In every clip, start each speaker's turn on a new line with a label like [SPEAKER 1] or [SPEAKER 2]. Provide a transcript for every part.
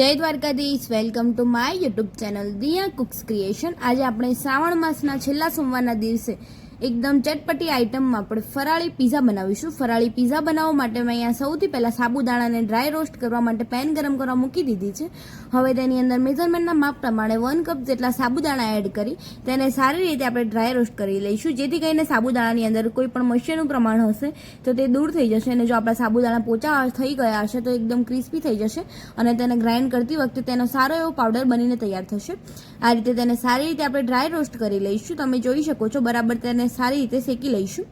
[SPEAKER 1] જય Dwarkadhish, welcome to my YouTube channel Diya cooks creation. આજે આપણે શ્રાવણ માસના છેલ્લા સોમવારના દિવસે એકદમ ચટપટી આઈટમમાં આપણે ફરાળી પીઝા બનાવીશું। ફરાળી પીઝા બનાવવા માટે મેં અહીંયા સૌથી પહેલાં સાબુદાણાને ડ્રાય રોસ્ટ કરવા માટે પેન ગરમ કરવા મૂકી દીધી છે। હવે તેની અંદર મેઝરમેન્ટના માપ પ્રમાણે 1 કપ જેટલા સાબુદાણા એડ કરી તેને સારી રીતે આપણે ડ્રાય રોસ્ટ કરી લઈશું, જેથી કરીને સાબુદાણાની અંદર કોઈ પણ મોઇશ્ચરનું પ્રમાણ હશે તો તે દૂર થઈ જશે અને જો આપણા સાબુદાણા પોચા થઈ ગયા હશે તો એકદમ ક્રિસ્પી થઈ જશે અને તેને ગ્રાઇન્ડ કરતી વખતે તેનો સારો એવો પાવડર બનીને તૈયાર થશે। આ રીતે તેને સારી રીતે આપણે ડ્રાય રોસ્ટ કરી લઈશું। તમે જોઈ શકો છો બરાબર તેને સારી રીતે શેકી લઈશું।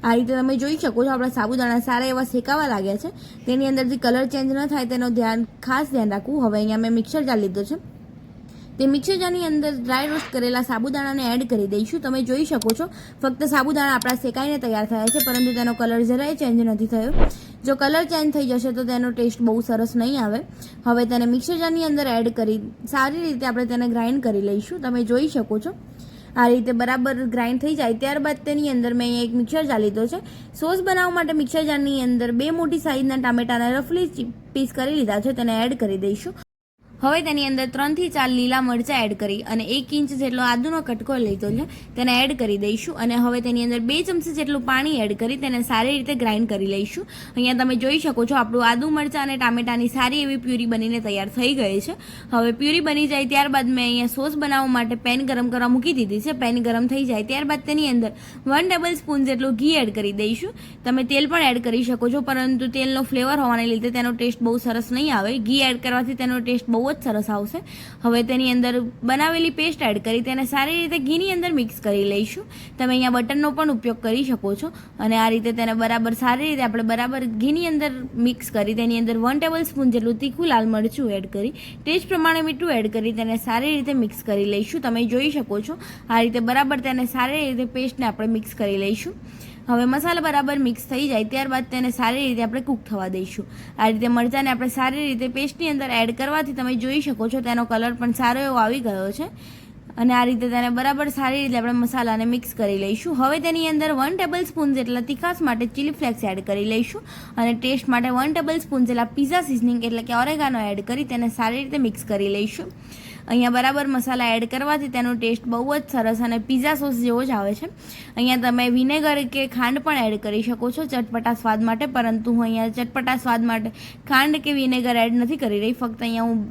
[SPEAKER 1] આ રીતે તમે જોઈ શકો છો આપણા સાબુદાણા સારા એવા શેકાવા લાગ્યા છે, તેની અંદરથી કલર ચેન્જ ન થાય તેનું ખાસ ધ્યાન રાખવું। હવે અહીંયા મેં મિક્સર જાર લીધો છે, તે મિક્સર જારની અંદર ડ્રાય રોસ્ટ કરેલા સાબુદાણાને એડ કરી દઈશું। તમે જોઈ શકો છો ફક્ત સાબુદાણા આપણા શેકાઈને તૈયાર થયા છે, પરંતુ તેનો કલર જરાય ચેન્જ નથી થયો। જો કલર ચેન્જ થઈ જશે તો તેનો ટેસ્ટ બહુ સરસ નહીં આવે। હવે તેને મિક્સર જારની અંદર એડ કરી સારી રીતે આપણે તેને ગ્રાઇન્ડ કરી લઈશું। તમે જોઈ શકો છો આ રીતે બરાબર ગ્રાઇન્ડ થઈ જાય ત્યારબાદ તેની અંદર મેં એક મિક્સર જાર લીધો છે। સોસ બનાવવા માટે મિક્સર જારની અંદર 2 મોટી સાઇઝના ટામેટાના રફલી પીસ કરી લીધા છે, તેને એડ કરી દઈશું। હવે તેની અંદર 3 થી 4 લીલા મરચાં એડ કરી અને 1 ઇંચ જેટલો આદુનો કટકો લીધો છે, તેને એડ કરી દઈશું અને હવે તેની અંદર 2 ચમચી જેટલું પાણી એડ કરી તેને સારી રીતે ગ્રાઇન્ડ કરી લઈશું। અહીંયા તમે જોઈ શકો છો આપણું આદુ મરચાં અને ટામેટાની સારી એવી પ્યુરી બનીને તૈયાર થઈ ગઈ છે। હવે પ્યુરી બની જાય ત્યારબાદ મેં અહીંયા સોસ બનાવવા માટે પેન ગરમ કરવા મૂકી દીધી છે। પેન ગરમ થઈ જાય ત્યારબાદ તેની અંદર 1 ટેબલ સ્પૂન જેટલું ઘી એડ કરી દઈશું। તમે તેલ પણ એડ કરી શકો છો, પરંતુ તેલનો ફ્લેવર હોવાને લીધે તેનો ટેસ્ટ બહુ સરસ નહીં આવે। ઘી એડ કરવાથી તેનો ટેસ્ટ બહુ સરસ આવશે। હવે તેની અંદર બનાવેલી પેસ્ટ એડ કરી તેને સારી રીતે ઘીની અંદર મિક્સ કરી લઈશું। તમે અહીંયા બટરનો પણ ઉપયોગ કરી શકો છો અને આ રીતે તેને બરાબર સારી રીતે આપણે બરાબર ઘીની અંદર મિક્સ કરી તેની અંદર 1 ટેબલ સ્પૂન જેટલું તીખું લાલ મરચું એડ કરી ટેસ્ટ પ્રમાણે મીઠું એડ કરી તેને સારી રીતે મિક્સ કરી લઈશું। તમે જોઈ શકો છો આ રીતે બરાબર તેને સારી રીતે પેસ્ટને આપણે મિક્સ કરી લઈશું। હવે મસાલા બરાબર મિક્સ થઈ જાય ત્યારબાદ તેને સારી રીતે આપણે કૂક થવા દઈશું। આ રીતે મરચાંને આપણે સારી રીતે પેસ્ટની અંદર એડ કરવાથી તમે જોઈ શકો છો તેનો કલર પણ સારો એવો આવી ગયો છે અને આ રીતે તેને બરાબર સારી રીતે આપણે મસાલાને મિક્સ કરી લઈશું। હવે તેની અંદર 1 ટેબલ સ્પૂન જેટલા તીખાશ માટે ચીલી ફ્લેક્સ એડ કરી લઈશું અને ટેસ્ટ માટે 1 ટેબલ સ્પૂન જેટલા પિઝા સિઝનિંગ એટલે કે ઓરેગાનો એડ કરી તેને સારી રીતે મિક્સ કરી લઈશું। અહીંયા બરાબર મસાલા એડ કરવાથી તેનો ટેસ્ટ બહુ જ સરસ અને પિઝા સોસ જેવો જ આવે છે। અહીંયા તમે વિનેગર કે ખાંડ પણ એડ કરી શકો છો ચટપટા સ્વાદ માટે, પરંતુ હું અહીંયા ચટપટા સ્વાદ માટે ખાંડ કે વિનેગર એડ નથી કરી રહી। ફક્ત અહીંયા હું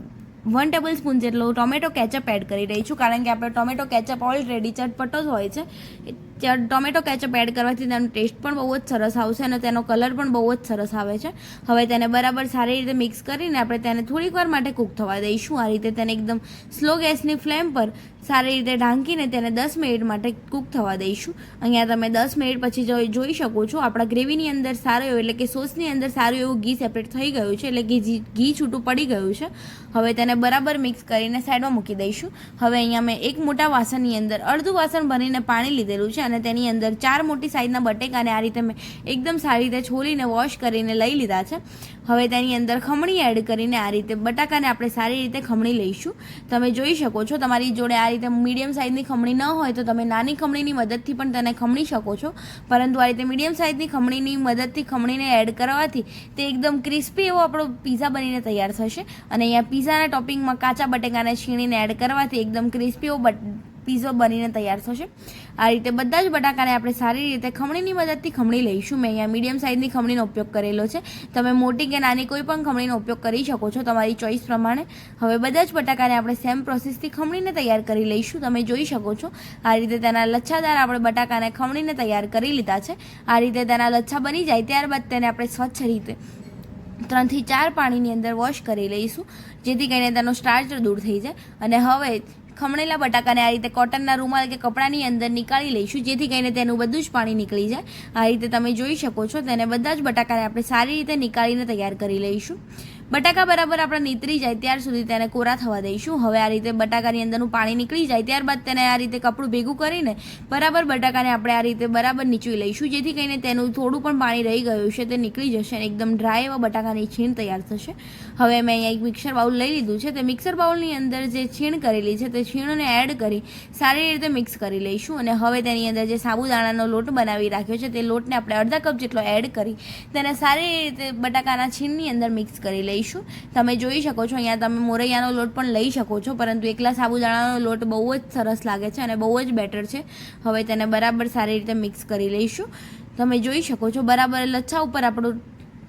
[SPEAKER 1] 1 ટેબલ સ્પૂન જેટલો ટોમેટો કેચઅપ એડ કરી રહી છું, કારણ કે આપણે ટોમેટો કેચઅપ ઓલરેડી ચટપટો જ હોય છે। ટોમેટો કેચઅપ એડ કરવાથી તેનો ટેસ્ટ પણ બહુ જ સરસ આવશે અને તેનો કલર પણ બહુ જ સરસ આવે છે। હવે તેને બરાબર સારી રીતે મિક્સ કરીને આપણે તેને થોડીક વાર માટે કૂક થવા દઈશું। આ રીતે તેને એકદમ સ્લો ગેસની ફ્લેમ પર સારી રીતે ઢાંકીને તેને 10 મિનિટ માટે કૂક થવા દઈશું। અહીંયા તમે 10 મિનિટ પછી જોઈ શકો છો આપણા ગ્રેવીની અંદર સારો એવો એટલે કે સોસની અંદર સારું એવું ઘી સેપરેટ થઈ ગયું છે, એટલે કે ઘી છૂટું પડી ગયું છે। હવે તેને બરાબર મિક્સ કરીને સાઈડમાં મૂકી દઈશું। હવે અહીંયા મેં એક મોટા વાસણની અંદર અડધું વાસણ ભરીને પાણી લીધેલું છે અને તેની અંદર 4 મોટી સાઈઝના બટેકાને આ રીતે મેં એકદમ સારી રીતે છોલીને વોશ કરીને લઈ લીધા છે। હવે તેની અંદર ખમણી એડ કરીને આ રીતે બટાકાને આપણે સારી રીતે ખમણી લઈશું। તમે જોઈ શકો છો તમારી જોડે આ રીતે મીડિયમ સાઇઝની ખમણી ન હોય તો તમે નાની ખમણીની મદદથી પણ તેને ખમણી શકો છો, પરંતુ આ રીતે મીડિયમ સાઇઝની ખમણીની મદદથી ખમણીને એડ કરવાથી તે એકદમ ક્રિસ્પી એવો આપણો પીઝા બનીને તૈયાર થશે। અને અહીંયા પીઝાના ટોપિંગમાં કાચા બટેકાને છીણીને એડ કરવાથી એકદમ ક્રિસ્પી એવો પીઝો બનીને તૈયાર થશે। આ રીતે બધા જ બટાકાને આપણે સારી રીતે ખમણીની મદદથી ખમણી લઈશું। મેં અહીંયા મીડિયમ સાઇઝની ખમણીનો ઉપયોગ કરેલો છે, તમે મોટી કે નાની કોઈ પણ ખમણીનો ઉપયોગ કરી શકો છો તમારી ચોઈસ પ્રમાણે। હવે બધા જ બટાકાને આપણે સેમ પ્રોસેસથી ખમણીને તૈયાર કરી લઈશું। તમે જોઈ શકો છો આ રીતે તેના લચ્છાદાર આપણે બટાકાને ખમણીને તૈયાર કરી લીધા છે। આ રીતે તેના લચ્છા બની જાય ત્યારબાદ તેને આપણે સ્વચ્છ રીતે 3 થી 4 પાણીની અંદર વોશ કરી લઈશું, જેથી કરીને તેનો સ્ટાર્ચ દૂર થઈ જાય। અને હવે ખમણેલા બટાકાને આ રીતે કોટનના રૂમાલ કે કપડાની અંદર નીકાળી લઈશું, જેથી કરીને તેનું બધું જ પાણી નીકળી જાય। આ રીતે તમે જોઈ શકો છો તેને બધા જ બટાકાને આપણે સારી રીતે નીકાળીને તૈયાર કરી લઈશું। બટાકા બરાબર આપણે નીતરી જાય ત્યાર સુધી તેને કોરા થવા દઈશું। હવે આ રીતે બટાકાની અંદરનું પાણી નીકળી જાય ત્યારબાદ તેને આ રીતે કપડું ભેગું કરીને બરાબર બટાકાને આપણે આ રીતે બરાબર નીચવી લઈશું, જેથી કરીને તેનું થોડું પણ પાણી રહી ગયું છે તે નીકળી જશે અને એકદમ ડ્રાય એવા બટાકાની છીણ તૈયાર થશે। હવે મેં અહીંયા એક મિક્સર બાઉલ લઈ લીધું છે, તે મિક્સર બાઉલની અંદર જે છીણ કરેલી છે તે છીણને એડ કરી સારી રીતે મિક્સ કરી લઈશું। અને હવે તેની અંદર જે સાબુદાણાનો લોટ બનાવી રાખ્યો છે તે લોટને આપણે અડધા કપ જેટલો એડ કરી તેને સારી રીતે બટાકાના છીણની અંદર મિક્સ કરી લઈશું। લઈશું। તમે જોઈ શકો છો અહીંયા તમે મોરૈયાનો લોટ પણ લઈ શકો છો, પરંતુ એકલા સાબુદાણાનો લોટ બહુ જ સરસ લાગે છે અને બહુ જ બેટર છે। હવે તેને બરાબર સારી રીતે મિક્સ કરી લઈશું। તમે જોઈ શકો છો બરાબર લચ્છા ઉપર આપણો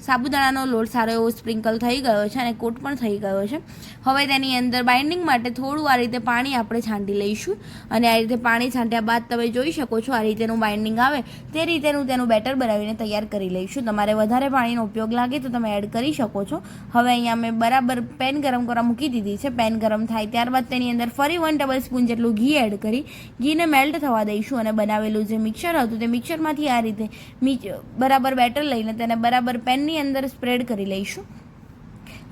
[SPEAKER 1] સાબુદાણાનો લોટ સારો એવો સ્પ્રિંકલ થઈ ગયો છે અને કોટ પણ થઈ ગયો છે। હવે તેની અંદર બાઇન્ડિંગ માટે થોડું આ રીતે પાણી આપણે છાંટી લઈશું અને આ રીતે પાણી છાંટ્યા બાદ તમે જોઈ શકો છો આ રીતેનું બાઇન્ડિંગ આવે તે રીતેનું તેનું બેટર બનાવીને તૈયાર કરી લઈશું। તમારે વધારે પાણીનો ઉપયોગ લાગે તો તમે એડ કરી શકો છો। હવે અહીંયા મેં બરાબર પેન ગરમ કરવા મૂકી દીધી છે। પેન ગરમ થાય ત્યારબાદ તેની અંદર ફરી 1 ટેબલ સ્પૂન જેટલું ઘી એડ કરી ઘીને મેલ્ટ થવા દઈશું અને બનાવેલું જે મિક્સર હતું તે મિક્સરમાંથી આ રીતે બરાબર બેટર લઈને તેને બરાબર પેનની અંદર સ્પ્રેડ કરી લઈશું।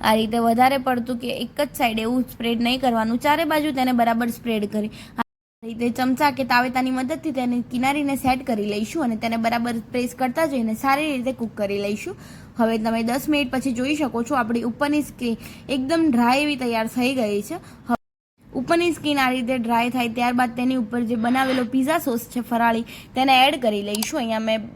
[SPEAKER 1] આ રીતે વધારે પડતું કે એક જ સાઈડ એવું સ્પ્રેડ નહીં કરવાનું, ચારે બાજુ તેને બરાબર સ્પ્રેડ કરી આ રીતે ચમચા કે તાવેતાની મદદથી તેને કિનારીને સેટ કરી લઈશું અને તેને બરાબર પ્રેસ કરતા જઈને સારી રીતે કૂક કરી લઈશું। હવે તમે 10 મિનિટ પછી જોઈ શકો છો આપણી ઉપરની સ્કીન એકદમ ડ્રાય એવી તૈયાર થઈ ગઈ છે। ઉપરની સ્કીન આ રીતે ડ્રાય થાય ત્યારબાદ તેની ઉપર જે બનાવેલો પિઝા સોસ છે ફરાળી તેને એડ કરી લઈશું। અહીંયા મેં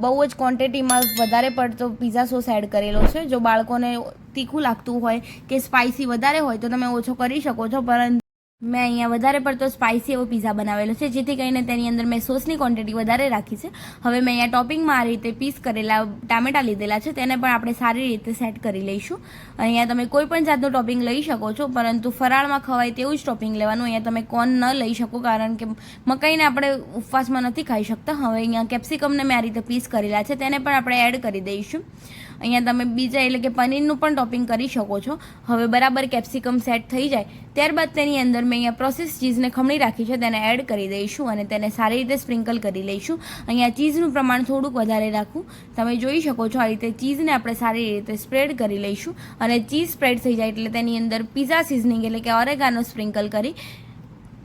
[SPEAKER 1] બહુ જ ક્વોન્ટિટીમાં વધારે પડતો પિઝા સોસ એડ કરેલો છે। જો બાળકોને તીખું લાગતું હોય કે સ્પાઇસી વધારે હોય તો તમે ઓછો કરી શકો છો, પરંતુ મેં અહીંયા વધારે પડતો સ્પાઇસી એવો પિઝા બનાવેલો છે જેથી કરીને તેની અંદર મેં સોસની ક્વોન્ટિટી વધારે રાખી છે। હવે મેં અહીંયા ટોપિંગમાં આ રીતે પીસ કરેલા ટામેટા લીધેલા છે તેને પણ આપણે સારી રીતે સેટ કરી લઈશું। અહીંયા તમે કોઈ પણ જાતનું ટોપિંગ લઈ શકો છો, પરંતુ ફરાળમાં ખવાય તેવું જ ટોપિંગ લેવાનું। અહીંયા તમે કોર્ન ન લઈ શકો કારણ કે મકાઈને આપણે ઉપવાસમાં નથી ખાઈ શકતા। હવે અહીંયા કેપ્સિકમને મેં આ રીતે પીસ કરેલા છે તેને પણ આપણે એડ કરી દઈશું। અહીંયા તમે બીજા એટલે કે પનીરનું પણ ટોપિંગ કરી શકો છો। હવે બરાબર કેપ્સિકમ સેટ થઈ જાય ત્યારબાદ તેની અંદર મેં અહીંયા પ્રોસેસ ચીઝને ખમણી રાખી છે તેને એડ કરી દઈશું અને તેને સારી રીતે સ્પ્રિંકલ કરી લઈશું। અહીંયા ચીઝનું પ્રમાણ થોડુંક વધારે રાખવું। તમે જોઈ શકો છો આ રીતે ચીઝને આપણે સારી રીતે સ્પ્રેડ કરી લઈશું અને ચીઝ સ્પ્રેડ થઈ જાય એટલે તેની અંદર પિઝા સિઝનિંગ એટલે કે ઓરેગાનો સ્પ્રિંકલ કરી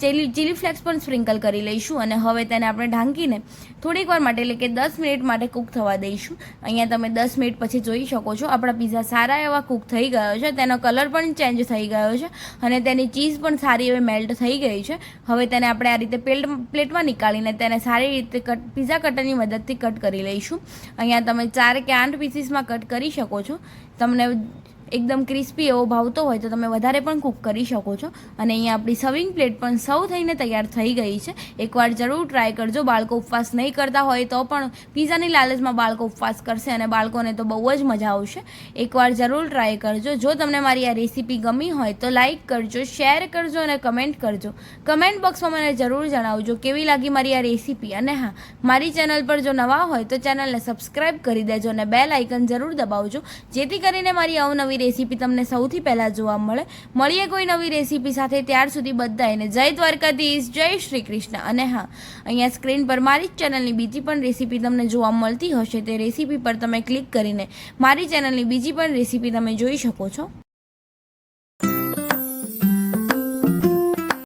[SPEAKER 1] ચીલી ફ્લેક્સ પણ સ્પ્રિંકલ કરી લઈશું અને હવે તેને આપણે ઢાંકીને થોડીક વાર માટે એટલે કે 10 મિનિટ માટે કૂક થવા દઈશું। અહીંયા તમે 10 મિનિટ પછી જોઈ શકો છો આપણા પિઝા સારા એવા કૂક થઈ ગયો છે, તેનો કલર પણ ચેન્જ થઈ ગયો છે અને તેની ચીઝ પણ સારી એવી મેલ્ટ થઈ ગઈ છે। હવે તેને આપણે આ રીતે પ્લેટમાં નીકાળીને તેને સારી રીતે પિઝા કટરની મદદથી કટ કરી લઈશું। અહીંયા તમે 4 કે 8 પીસીસમાં કટ કરી શકો છો। તમને એકદમ ક્રિસ્પી એવો ભાવતો હોય તો તમે વધારે પણ કૂક કરી શકો છો। અને અહીંયા આપણી સર્વિંગ પ્લેટ પણ સર્વ થઈને તૈયાર થઈ ગઈ છે। એકવાર જરૂર ટ્રાય કરજો। બાળકો ઉપવાસ નહીં કરતા હોય તો પણ પિઝાની લાલચમાં બાળકો ઉપવાસ કરશે અને બાળકોને તો બહુ જ મજા આવશે। એકવાર જરૂર ટ્રાય કરજો। જો તમને મારી આ રેસીપી ગમી હોય તો લાઇક કરજો, શેર કરજો અને કમેન્ટ કરજો। કમેન્ટ બોક્સમાં મને જરૂર જણાવજો કેવી લાગી મારી આ રેસીપી। અને હા, મારી ચેનલ પર જો નવા હોય તો ચેનલને સબસ્ક્રાઈબ કરી દેજો અને બેલ આઇકન જરૂર દબાવજો જેથી કરીને મારી અવનવી રેસીપી તમને સૌથી પહેલા જોવા મળે। મળીએ કોઈ નવી રેસીપી સાથે, ત્યાર સુધી બધાને જય દ્વારકાધીશ, જય શ્રી કૃષ્ણ। અને હા, અહીંયા સ્ક્રીન પર મારી ચેનલની બીજી પણ રેસીપી તમને જોવા મળતી હશે તે રેસીપી પર તમે ક્લિક કરીને મારી ચેનલની બીજી પણ રેસીપી તમે જોઈ શકો છો।